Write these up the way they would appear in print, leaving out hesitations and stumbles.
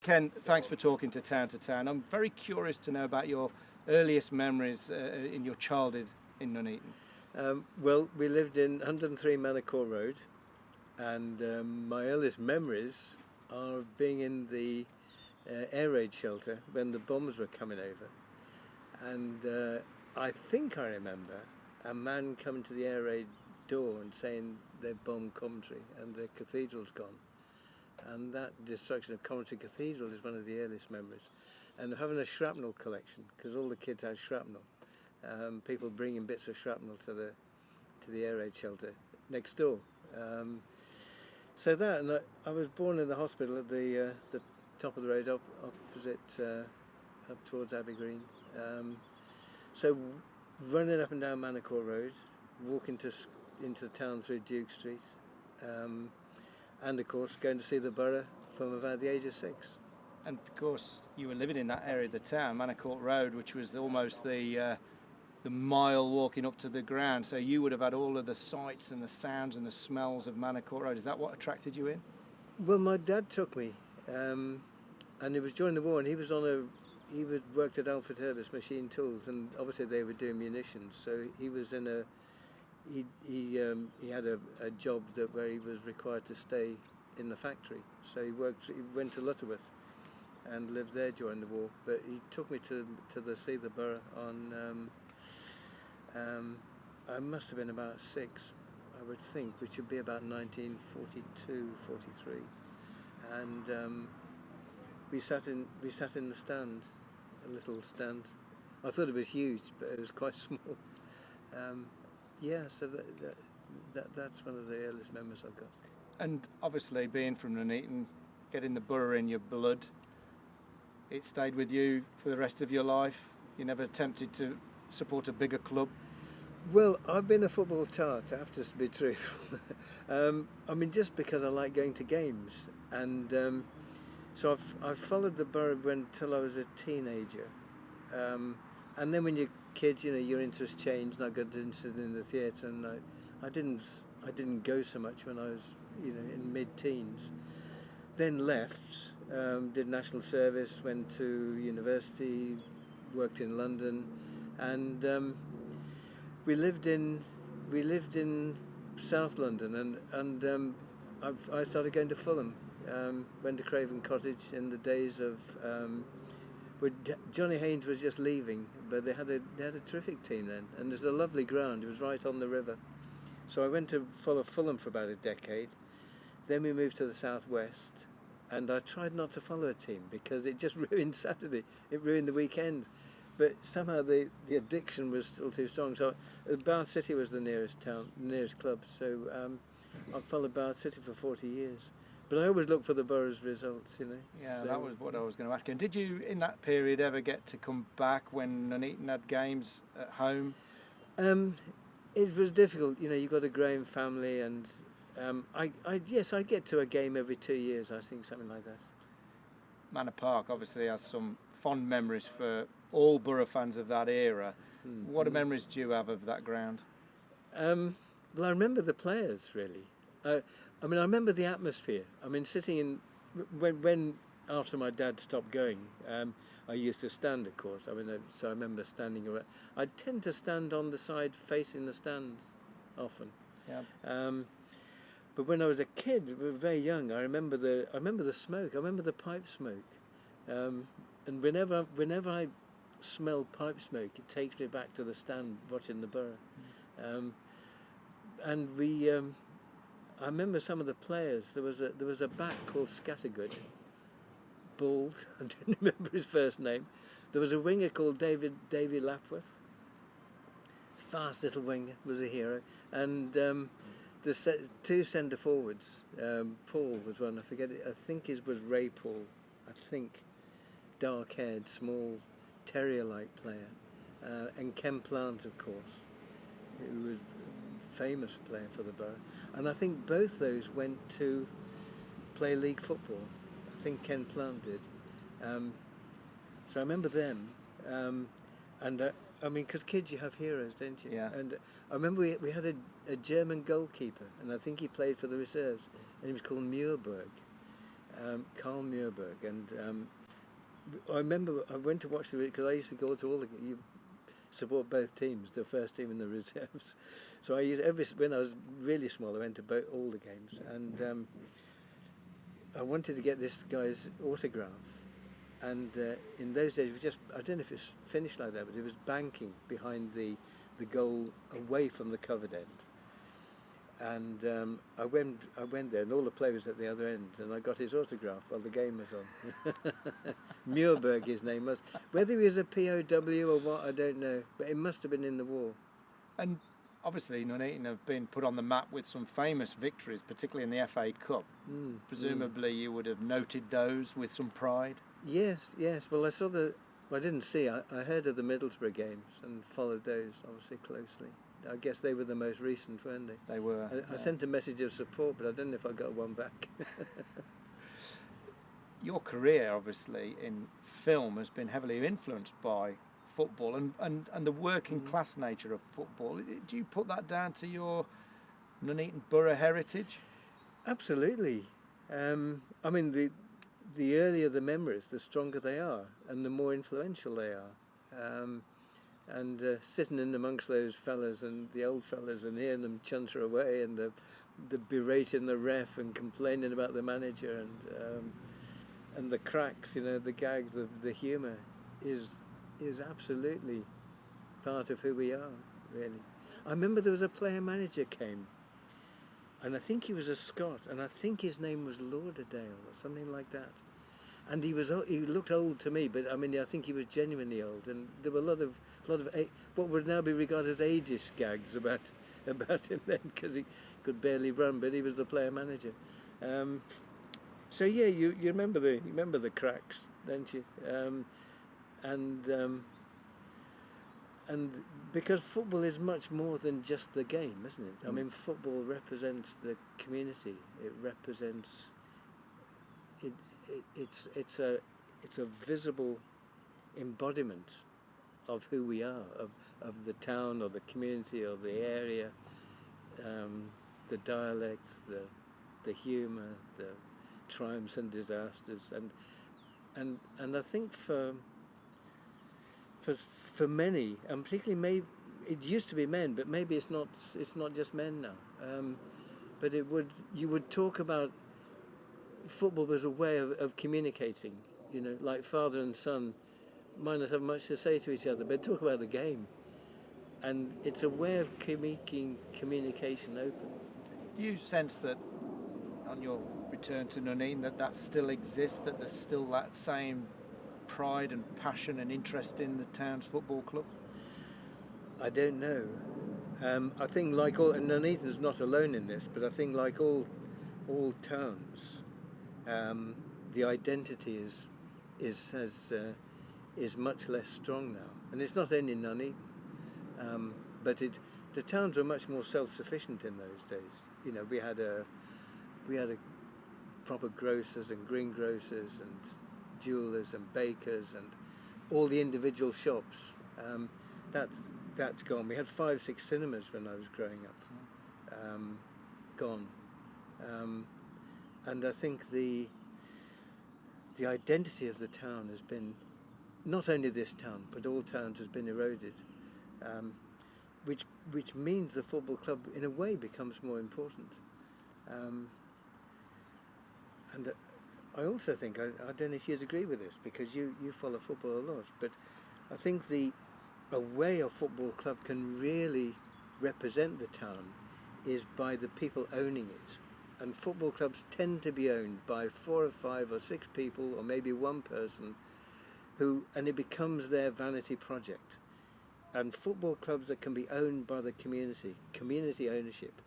Ken, thanks for talking to Town to Town. I'm very curious to know about your earliest memories in your childhood in Nuneaton. Well, we lived in 103 Manor Park Road, and my earliest memories are of being in the air raid shelter when the bombs were coming over. And I think I remember a man coming to the air raid door and saying they've bombed Coventry and the cathedral's gone. And that destruction of Coventry Cathedral is one of the earliest memories. And having a shrapnel collection, because all the kids had shrapnel. People bringing bits of shrapnel to the air raid shelter next door. So that, and I was born in the hospital at the top of the road, opposite, up towards Abbey Green. So running up and down Manor Park Road, walking into the town through Duke Street, and of course going to see the borough from about the age of 6. And of course, you were living in that area of the town, Manor Court Road, which was almost the mile walking up to the ground. So you would have had all of the sights and the sounds and the smells of Manor Court Road. Is that what attracted you in? Well, my dad took me, and it was during the war, and he worked at Alfred Herbert's Machine Tools, and obviously they were doing munitions. So he was in he had a job where he was required to stay in the factory. So he went to Lutterworth and lived there during the war. But he took me to see the borough on. I must have been about 6, I would think, which would be about 1942, 43, and we sat in the stand, a little stand. I thought it was huge, but it was quite small. So that's one of the earliest memories I've got. And obviously, being from Nuneaton, getting the borough in your blood, it stayed with you for the rest of your life. You never attempted to support a bigger club? Well, I've been a football tart, I have to be truthful. I mean, just because I like going to games, and so I've followed the borough until I was a teenager, and then when you're kids, your interests change, and I got interested in the theatre, and I didn't go so much when I was in mid-teens. Then left, did national service, went to university, worked in London, and we lived in South London, and I started going to Fulham. Went to Craven Cottage in the days of Johnny Haynes was just leaving, but they had a terrific team then, and there's a lovely ground. It was right on the river. So I went to follow Fulham for about a decade. Then we moved to the southwest, and I tried not to follow a team because it just ruined Saturday. It ruined the weekend. But somehow the addiction was still too strong. So Bath City was the nearest club. So I followed Bath City for 40 years. But I always look for the borough's results, Yeah, so, that was what I was going to ask you. And did you, in that period, ever get to come back when Nuneaton had games at home? It was difficult. You've got a growing family, and I get to a game every 2 years, I think, something like that. Manor Park obviously has some fond memories for all borough fans of that era. What memories do you have of that ground? Well, I remember the players, really. I remember the atmosphere. Sitting in when after my dad stopped going, I used to stand, of course. So I remember standing around. I tend to stand on the side facing the stand, often. Yeah. But when I was a kid, very young, I remember the smoke. I remember the pipe smoke. And whenever I smell pipe smoke, it takes me back to the stand watching the borough. And we. I remember some of the players. There was a back called Scattergood, bald. I don't remember his first name. There was a winger called Davy Lapworth. Fast little winger, was a hero. And the 2 centre forwards. Paul was one. I forget it. I think his was Ray Paul. I think, dark-haired, small, terrier-like player. And Ken Plant, of course, who was a famous player for the borough. And I think both those went to play league football. I think Ken Plant did. So I remember them. Because kids, you have heroes, don't you? Yeah. And I remember we had a German goalkeeper, and I think he played for the reserves, and he was called Muirberg. Carl Muirberg, and I remember I went to watch the because I used to go to all the you support both teams, the first team and the reserves. So I used when I was really small, I went to all the games, and I wanted to get this guy's autograph. And in those days, I don't know if it's finished like that, but it was banking behind the goal away from the covered end. And I went there, and all the players at the other end, and I got his autograph while the game was on. Muirberg, his name was. Whether he was a POW or what, I don't know, but it must have been in the war. And obviously, Nuneaton have been put on the map with some famous victories, particularly in the FA Cup. Presumably, you would have noted those with some pride. Yes. Well, I didn't see. I heard of the Middlesbrough games and followed those obviously closely. I guess they were the most recent, weren't they? They were. I sent a message of support, but I don't know if I got one back. Your career, obviously, in film has been heavily influenced by football and the working class nature of football. Do you put that down to your Nuneaton Borough heritage? Absolutely. I mean, the earlier the memories, the stronger they are, and the more influential they are. And sitting in amongst those fellas and the old fellas and hearing them chunter away and the berating the ref and complaining about the manager and the cracks, the gags, the humour is absolutely part of who we are, really. I remember there was a player manager came, and I think he was a Scot, and I think his name was Lauderdale or something like that. And he looked old to me, but I mean, I think he was genuinely old. And there were a lot of what would now be regarded as ageist gags about him then, because he could barely run, but he was the player manager. So yeah, you remember the cracks, don't you? And because football is much more than just the game, isn't it? I mean, football represents the community. It represents it. It's a visible embodiment of who we are, of the town or the community or the area, the dialect, the humour, the triumphs and disasters, and I think for many, and particularly it used to be men, but maybe it's not just men now. But you would talk about football as a way of communicating, like father and son might not have much to say to each other, but talk about the game. And it's a way of keeping communication open. Do you sense that on your return to Nuneaton that still exists, that there's still that same pride and passion and interest in the town's football club? I don't know. I think and Nuneaton's not alone in this, but I think like all towns, the identity is much less strong now, and it's not only Nuneaton, but the towns were much more self-sufficient in those days. We had a proper grocers and greengrocers and jewellers and bakers and all the individual shops. That's gone. We had 5-6 cinemas when I was growing up. Gone. And I think the identity of the town has been, not only this town, but all towns has been eroded, which means the football club, in a way, becomes more important. And I also think, I don't know if you'd agree with this, because you follow football a lot, but I think a way a football club can really represent the town is by the people owning it. And football clubs tend to be owned by 4 or 5 or 6 people, or maybe one person, and it becomes their vanity project. And football clubs that can be owned by the community ownership,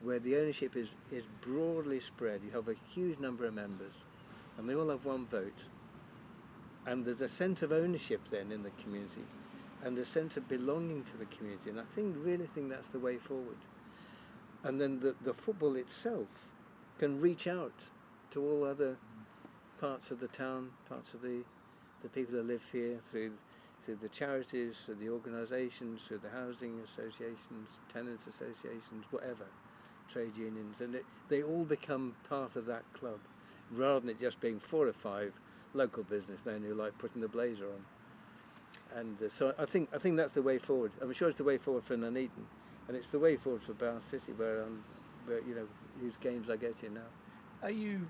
where the ownership is broadly spread. You have a huge number of members, and they all have one vote. And there's a sense of ownership then in the community, and a sense of belonging to the community. And I really think that's the way forward. And then the football itself can reach out to all other parts of the town, parts of the people that live here, through the charities, through the organisations, through the housing associations, tenants associations, whatever, trade unions, and they all become part of that club, rather than it just being 4 or 5 local businessmen who like putting the blazer on. And so I think that's the way forward. I'm sure it's the way forward for Nuneaton, and it's the way forward for Bath City, where whose games I go to now. Are you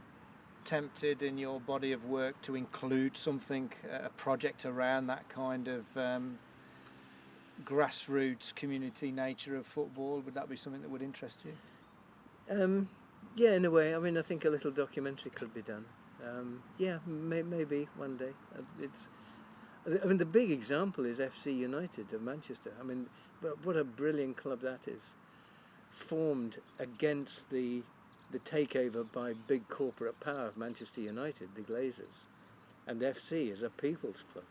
tempted in your body of work to include something, a project around that kind of grassroots community nature of football? Would that be something that would interest you? Yeah, in a way. I mean, I think a little documentary could be done. Yeah, maybe one day. I mean, the big example is FC United of Manchester. I mean, what a brilliant club that is. Formed against the takeover by big corporate power of Manchester United, the Glazers. And FC is a people's club.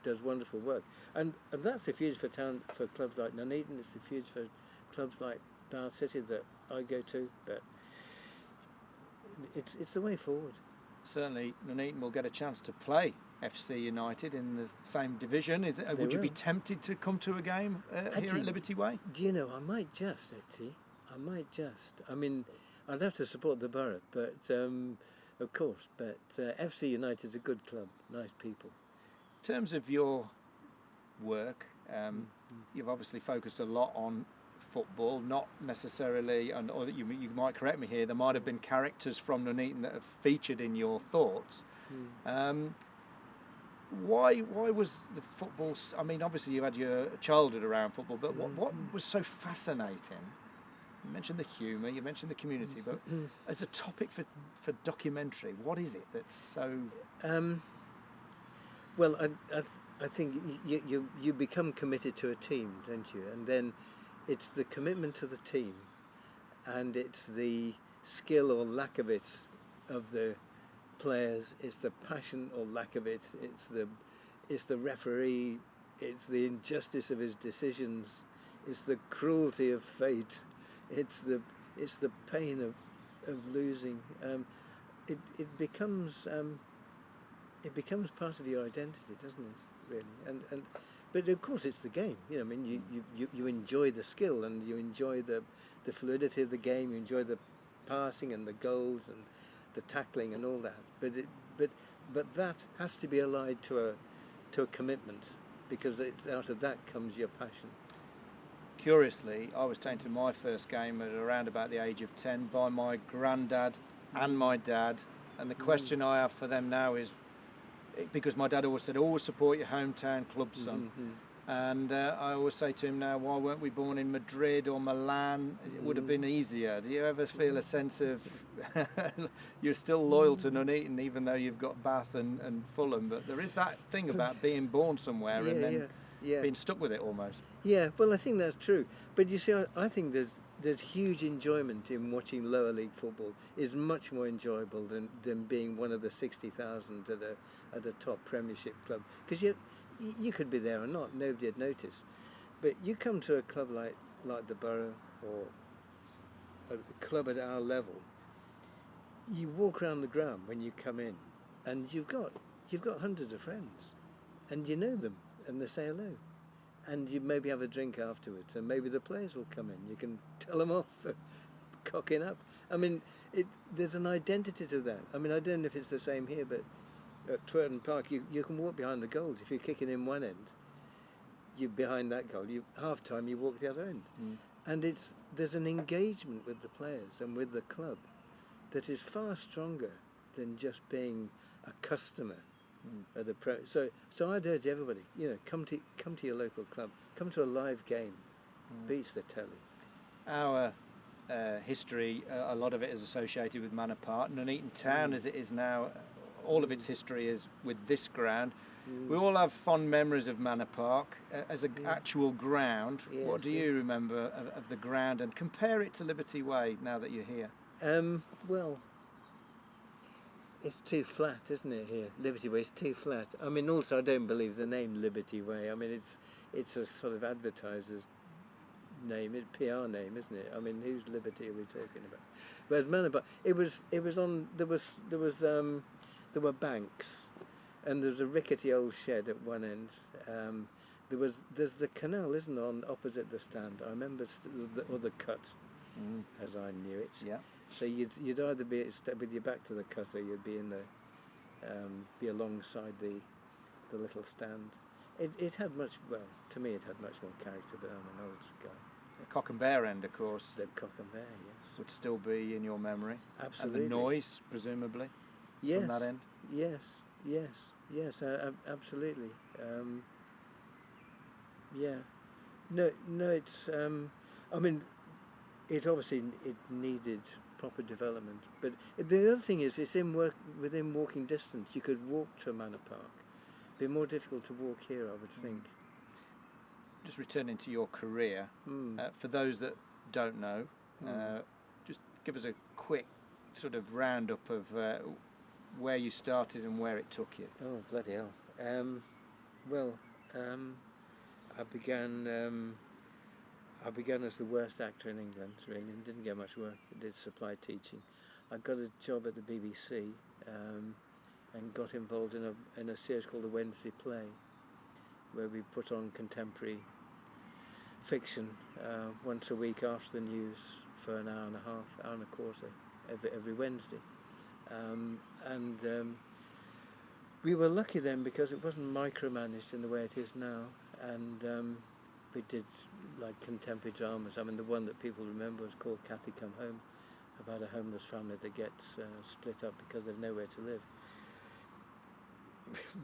Does wonderful work. And that's the future for clubs like Nuneaton. It's the future for clubs like Bath City that I go to. But it's the way forward. Certainly, Nuneaton will get a chance to play FC United in the same division. Would you be tempted to come to a game here at Liberty Way? Do you know, I might just, actually. I mean, I'd have to support the borough, but of course. But FC United's a good club, nice people. In terms of your work, you've obviously focused a lot on football, not necessarily, or you might correct me here, there might have been characters from Nuneaton that have featured in your thoughts. Why was the football? I mean, obviously you had your childhood around football, but what was so fascinating? You mentioned the humour, you mentioned the community, but as a topic for documentary, what is it that's so? Well, I think you become committed to a team, don't you? And then it's the commitment to the team, and it's the skill or lack of it of the players. It's the passion or lack of it. It's the referee. It's the injustice of his decisions. It's the cruelty of fate. It's the pain of losing. It becomes part of your identity, doesn't it? Really, but of course it's the game. I mean, you enjoy the skill and you enjoy the fluidity of the game. You enjoy the passing and the goals and the tackling and all that. But that has to be allied to a commitment, because out of that comes your passion. Curiously, I was taken to my first game at around about the age of 10 by my granddad and my dad, and the question I have for them now is, because my dad always said, always support your hometown club, son. And I always say to him now, why weren't we born in Madrid or Milan? It would have been easier. Do you ever feel a sense of you're still loyal to Nuneaton even though you've got Bath and Fulham, but there is that thing about being born somewhere and then being stuck with it almost? Yeah, well, I think that's true. But you see, I think there's huge enjoyment in watching lower league football. It's much more enjoyable than being one of the 60,000 at a top Premiership club, because you could be there or not, nobody would notice. But you come to a club like the Boro, or a club at our level, you walk around the ground when you come in, and you've got hundreds of friends, and you know them, and they say hello, and you maybe have a drink afterwards, and maybe the players will come in. You can tell them off for cocking up. I mean, there's an identity to that. I mean, I don't know if it's the same here, but at Twerton Park, you can walk behind the goals. If you're kicking in one end, you're behind that goal. Half time you walk the other end, and there's an engagement with the players and with the club that is far stronger than just being a customer at a pro. So I'd urge everybody, come to your local club, come to a live game, beats the telly. Our history, a lot of it is associated with Manor Park. Nuneaton Town, as it is now, all of its history is with this ground. We all have fond memories of Manor Park as an actual ground. Yes, what do you remember of the ground, and compare it to Liberty Way now that you're here? Well, it's too flat, isn't it, here? Liberty Way is too flat. I mean, also I don't believe the name Liberty Way. I mean, it's a sort of advertiser's name, it's a PR name, isn't it? I mean, whose liberty are we talking about? Whereas Manor Park, there were banks, and there was a rickety old shed at one end. There's the canal, isn't there, on opposite the stand. I remember, or the cut, as I knew it. Yeah. So you'd either be with your back to the cutter, you'd be in the be alongside the little stand. It had to me it had much more character, but I'm an old guy. The Cock and Bear end, of course, The Cock and Bear, yes. would still be in your memory. Absolutely. And the noise, presumably, Yes. from that end. Yes. Absolutely. Yeah. No. It's. I mean, it obviously needed proper development, but the other thing is, it's within walking distance. You could walk to Manor Park. It'd be more difficult to walk here, I would think. Just returning to your career, for those that don't know, just give us a quick sort of roundup of where you started and where it took you. Oh, bloody hell. I began as the worst actor in England, really, and didn't get much work. I did supply teaching. I got a job at the BBC and got involved in a series called The Wednesday Play, where we put on contemporary fiction once a week after the news for an hour and a half, hour and a quarter, every Wednesday. We were lucky then because it wasn't micromanaged in the way it is now, and we did like contemporary dramas. I mean, the one that people remember was called Cathy Come Home, about a homeless family that gets split up because they've nowhere to live.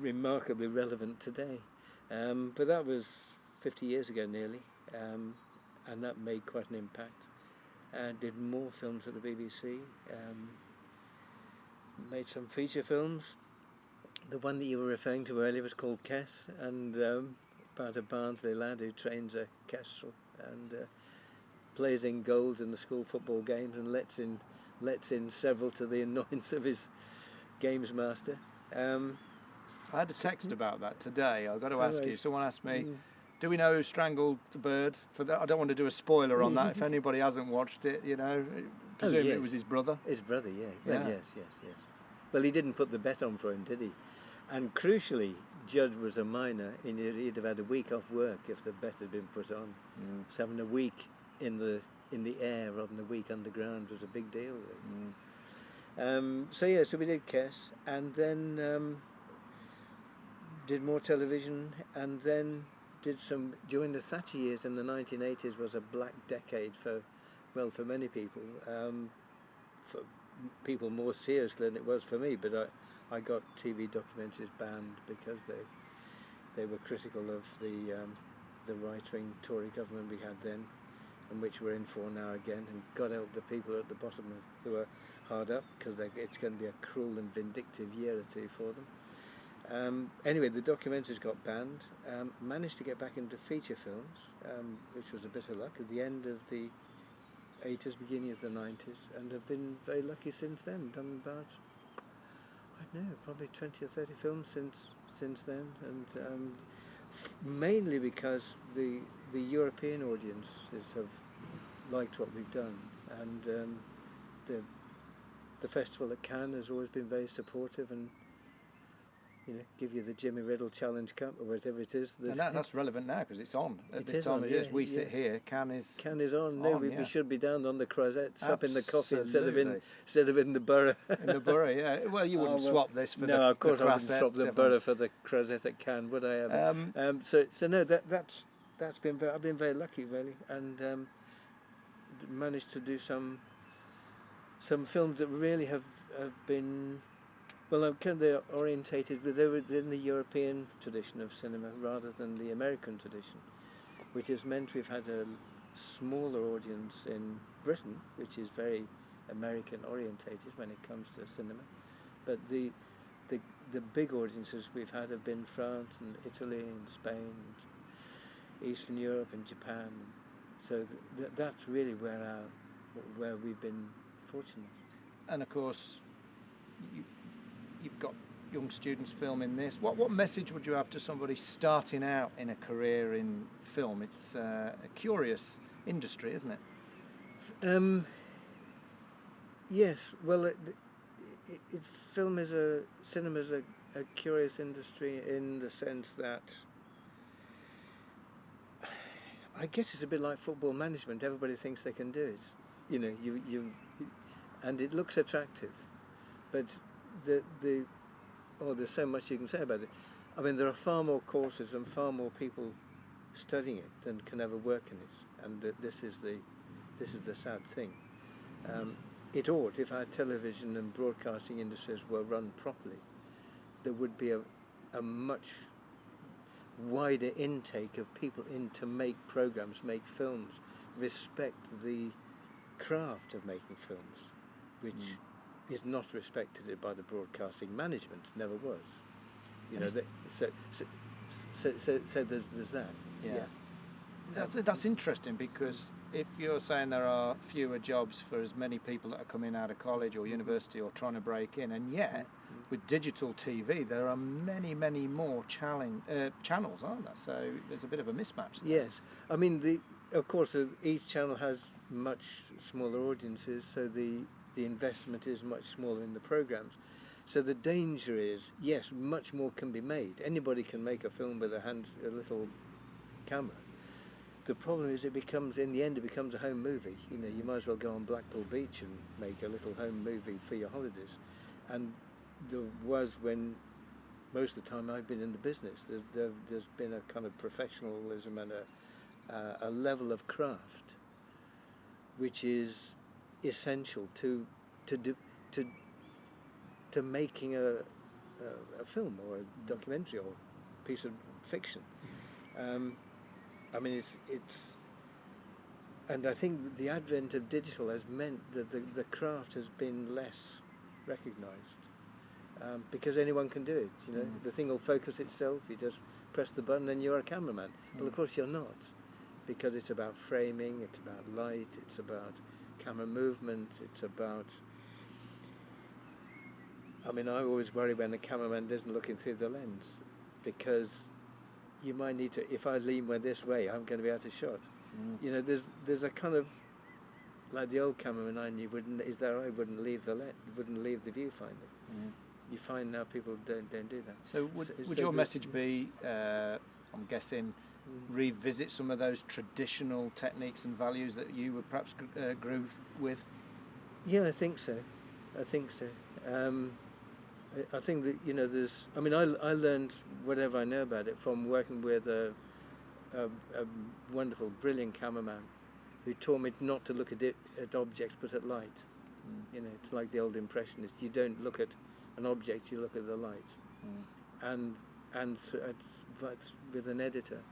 Remarkably relevant today, but that was 50 years ago nearly, and that made quite an impact. Did more films at the BBC, made some feature films. The one that you were referring to earlier was called Kess, and about a Barnsley lad who trains a kestrel and plays in goals in the school football games and lets in several to the annoyance of his games master. I had a text about that today. I've got to ask you. Someone asked me, do we know who strangled the bird? For that, I don't want to do a spoiler on that. If anybody hasn't watched it, presume it was his brother. His brother, yeah. Well, yes. Well, he didn't put the bet on for him, did he? And crucially, Judd was a minor, and he'd have had a week off work if the bet had been put on. So having a week in the air rather than a week underground was a big deal, really. So we did Kess, and then did more television, and then did some during the Thatcher years in the 1980s was a black decade for many people, for people more seriously than it was for me. But I got TV documentaries banned because they were critical of the right-wing Tory government we had then, and which we're in for now again. And God help the people at the bottom who are hard up, because it's going to be a cruel and vindictive year or two for them. Anyway, the documentaries got banned. Managed to get back into feature films, which was a bit of luck at the end of the 80s, beginning of the 90s, and have been very lucky since then. Done about, I don't know, probably 20 or 30 films since then, and mainly because the European audiences have liked what we've done, and the festival at Cannes has always been very supportive, and give you the Jimmy Riddle Challenge Cup or whatever it is. And that's relevant now because it's on at this time of year. We sit here, Cannes is on. No, we should be down on the Crozet, supping the coffee instead of in the Boro. In the Borough, yeah. Well, you wouldn't swap this for of course the I wouldn't swap the Borough for the Crozet at Cannes, would I ever? So no, that's been I've been very lucky really, and managed to do some films that really have been. Well, they're orientated, they were in the European tradition of cinema rather than the American tradition, which has meant we've had a smaller audience in Britain, which is very American orientated when it comes to cinema. But the big audiences we've had have been France and Italy and Spain, and Eastern Europe and Japan. So that's really where we've been fortunate. And of course, you've got young students filming this. What message would you have to somebody starting out in a career in film? It's a curious industry, isn't it? Yes. Well, cinema is a curious industry in the sense that I guess it's a bit like football management. Everybody thinks they can do it. and it looks attractive, but there's so much you can say about it. I mean, there are far more courses and far more people studying it than can ever work in it, and this is the sad thing. It ought, if our television and broadcasting industries were run properly, there would be a much wider intake of people in to make programs, make films, respect the craft of making films, which is not respected by the broadcasting management, never was. You know, so there's that. Yeah. That's interesting, because if you're saying there are fewer jobs for as many people that are coming out of college or university or trying to break in, and yet with digital TV there are many more channels, aren't there? So there's a bit of a mismatch there. Yes, I mean of course each channel has much smaller audiences, so the investment is much smaller in the programs. So the danger is, yes, much more can be made. Anybody can make a film with a little camera. The problem is in the end it becomes a home movie. You know, you might as well go on Blackpool Beach and make a little home movie for your holidays. And there was, when most of the time I've been in the business, there's been a kind of professionalism and a level of craft which is essential to making a film or a documentary or a piece of fiction. I mean, it's, and I think the advent of digital has meant that the craft has been less recognised, because anyone can do it. You know, the thing will focus itself. You just press the button and you're a cameraman. But of course you're not, because it's about framing, it's about light, it's about camera movement, it's about. I mean, I always worry when the cameraman isn't looking through the lens, because you might need to. If I lean this way, I'm going to be out of shot. You know, there's a kind of, like the old cameraman I knew wouldn't leave the viewfinder. You find now people don't do that. So would your message be, I'm guessing, revisit some of those traditional techniques and values that you would perhaps grew with? Yeah, I think so. I think that, you know, there's. I mean, I learned whatever I know about it from working with a wonderful, brilliant cameraman who taught me not to look at objects but at light. You know, it's like the old impressionist. You don't look at an object, you look at the light. And with an editor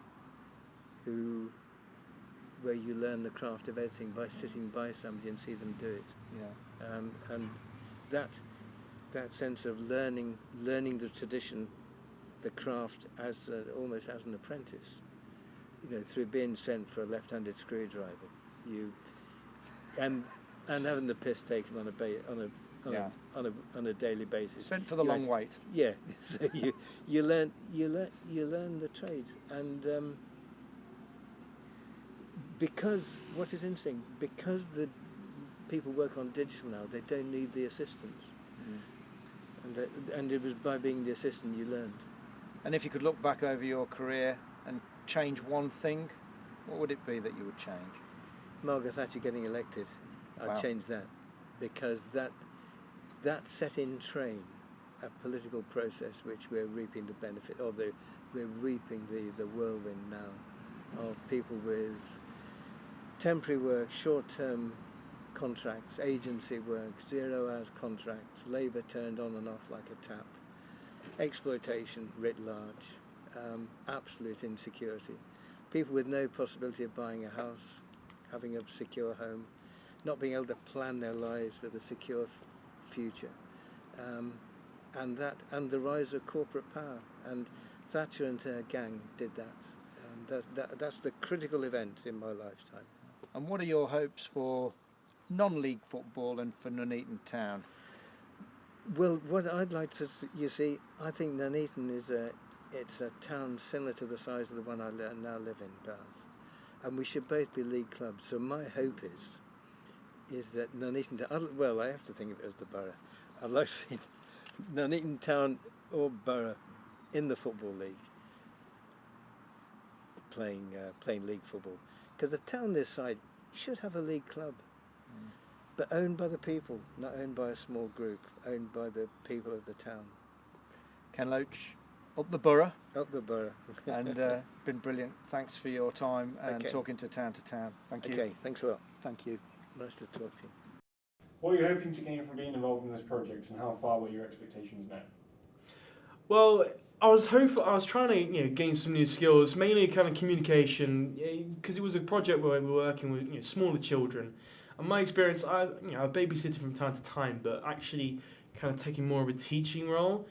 where you learn the craft of editing by sitting by somebody and see them do it. Yeah. And that sense of learning the tradition, the craft almost as an apprentice. You know, through being sent for a left-handed screwdriver, and having the piss taken on a daily basis. Sent for the long wait. Yeah, so you learn the trade, and because what is interesting, because the people work on digital now, they don't need the assistants, and it was by being the assistant you learned. And if you could look back over your career and change one thing, what would it be that you would change? Margaret Thatcher getting elected. I'd change that, because that set in train a political process which we're reaping the benefit, or we're reaping the whirlwind now of people with temporary work, short-term contracts, agency work, 0 hours contracts, labour turned on and off like a tap, exploitation writ large, absolute insecurity, people with no possibility of buying a house, having a secure home, not being able to plan their lives with a secure future, and the rise of corporate power. And Thatcher and her gang did that. That's the critical event in my lifetime. And what are your hopes for non-league football and for Nuneaton Town? Well, what I'd like to see, I think Nuneaton it's a town similar to the size of the one I now live in, Bath, and we should both be league clubs. So my hope is that Nuneaton Town, well, I have to think of it as the borough. I'd like to see Nuneaton Town or borough in the Football League playing league football, because the town this side should have a league club. but owned by the people, not owned by a small group, owned by the people of the town. Ken Loach, up the borough. Up the borough. And been brilliant. Thanks for your time and talking to town. Thank you. Okay, thanks a lot. Thank you. Nice to talk to you. What are you hoping to gain from being involved in this project, and how far were your expectations met? Well, I was trying to gain some new skills, mainly kind of communication, because it was a project where we were working with smaller children. And my experience, I babysitted from time to time, but actually kind of taking more of a teaching role,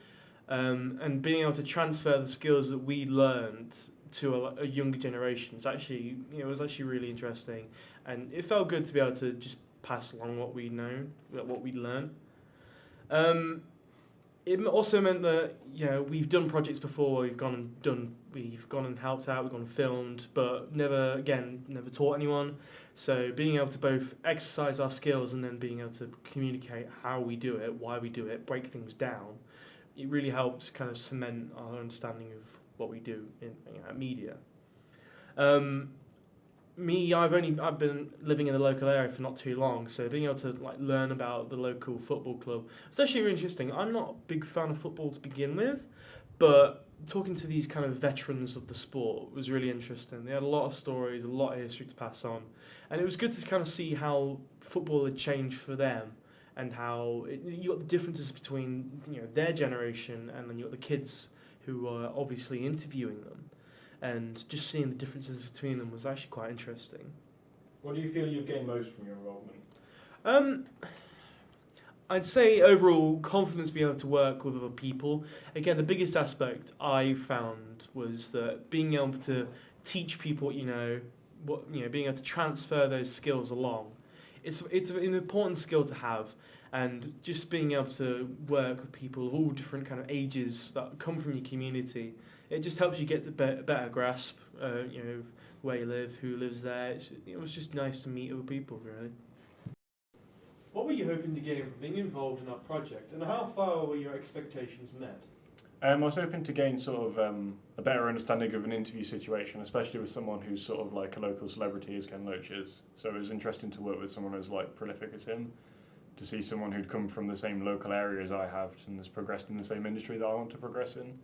and being able to transfer the skills that we learned to a younger generation. It's actually it was actually really interesting, and it felt good to be able to just pass along what we know, what we learned. It also meant that we've done projects before where we've gone and helped out, we've gone and filmed, but never taught anyone. So being able to both exercise our skills and then being able to communicate how we do it, why we do it, break things down, it really helps kind of cement our understanding of what we do in media. I've been living in the local area for not too long, so being able to learn about the local football club, it's actually really interesting. I'm not a big fan of football to begin with, but talking to these kind of veterans of the sport was really interesting. They had a lot of stories, a lot of history to pass on, and it was good to kind of see how football had changed for them and how you got the differences between their generation and then you got the kids who are obviously interviewing them. And just seeing the differences between them was actually quite interesting. What do you feel you've gained most from your involvement? I'd say overall confidence to be able to work with other people. Again, the biggest aspect I found was that being able to teach people being able to transfer those skills along. It's an important skill to have, and just being able to work with people of all different kind of ages that come from your community. It just helps you get a better grasp, where you live, who lives there. It was just nice to meet other people, really. What were you hoping to gain from being involved in our project, and how far were your expectations met? I was hoping to gain sort of a better understanding of an interview situation, especially with someone who's sort of like a local celebrity as Ken Loach is. So it was interesting to work with someone as prolific as him, to see someone who'd come from the same local area as I have and has progressed in the same industry that I want to progress in.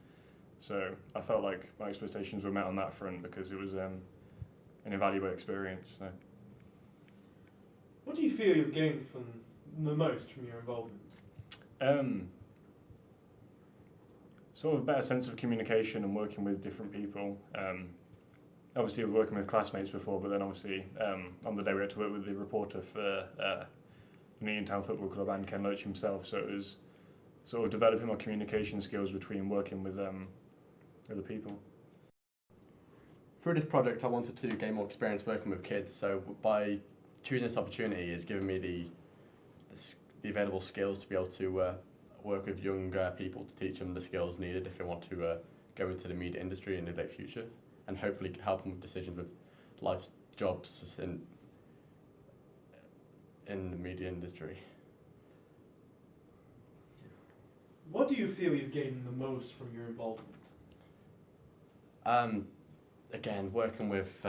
So I felt like my expectations were met on that front because it was an invaluable experience. So. What do you feel you've gained from the most from your involvement? Sort of a better sense of communication and working with different people. Obviously, we were working with classmates before, but then obviously on the day we had to work with the reporter for Nuneaton Football Club and Ken Loach himself. So it was sort of developing my communication skills between working with other people. Through this project, I wanted to gain more experience working with kids. So by choosing this opportunity, it's given me the available skills to be able to work with young people to teach them the skills needed if they want to go into the media industry in the late future, and hopefully help them with decisions with life's jobs in the media industry. What do you feel you've gained the most from your involvement? Again, working with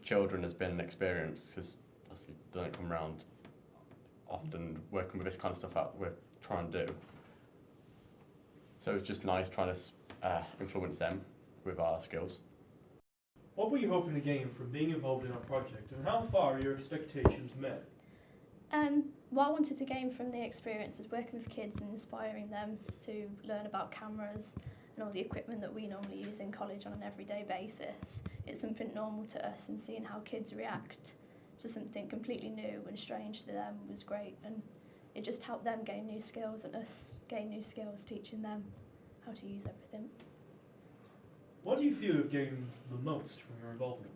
children has been an experience because obviously don't come around often working with this kind of stuff that we're trying to do. So it's just nice trying to influence them with our skills. What were you hoping to gain from being involved in our project, and how far are your expectations met? What I wanted to gain from the experience was working with kids and inspiring them to learn about cameras and all the equipment that we normally use in college on an everyday basis. It's something normal to us, and seeing how kids react to something completely new and strange to them was great, and it just helped them gain new skills and us gain new skills teaching them how to use everything. What do you feel you've gained the most from your involvement?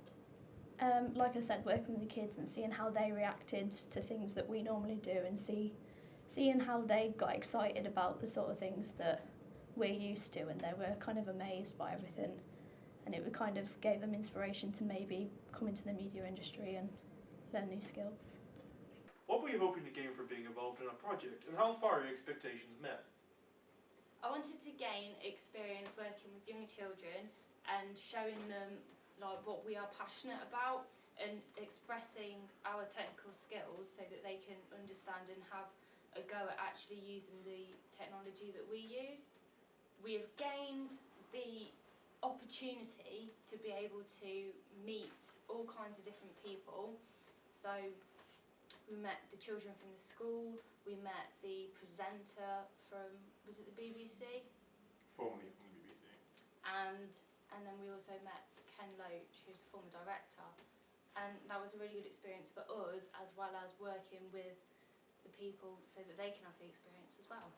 Like I said, working with the kids and seeing how they reacted to things that we normally do, and seeing how they got excited about the sort of things that we're used to, and they were kind of amazed by everything, and it kind of gave them inspiration to maybe come into the media industry and learn new skills. What were you hoping to gain from being involved in our project, and how far are your expectations met? I wanted to gain experience working with young children and showing them what we are passionate about, and expressing our technical skills so that they can understand and have a go at actually using the technology that we use. We have gained the opportunity to be able to meet all kinds of different people. So we met the children from the school, we met the presenter from, was it the BBC? Formerly from the BBC. And then we also met Ken Loach, who's a former director. And that was a really good experience for us, as well as working with the people so that they can have the experience as well.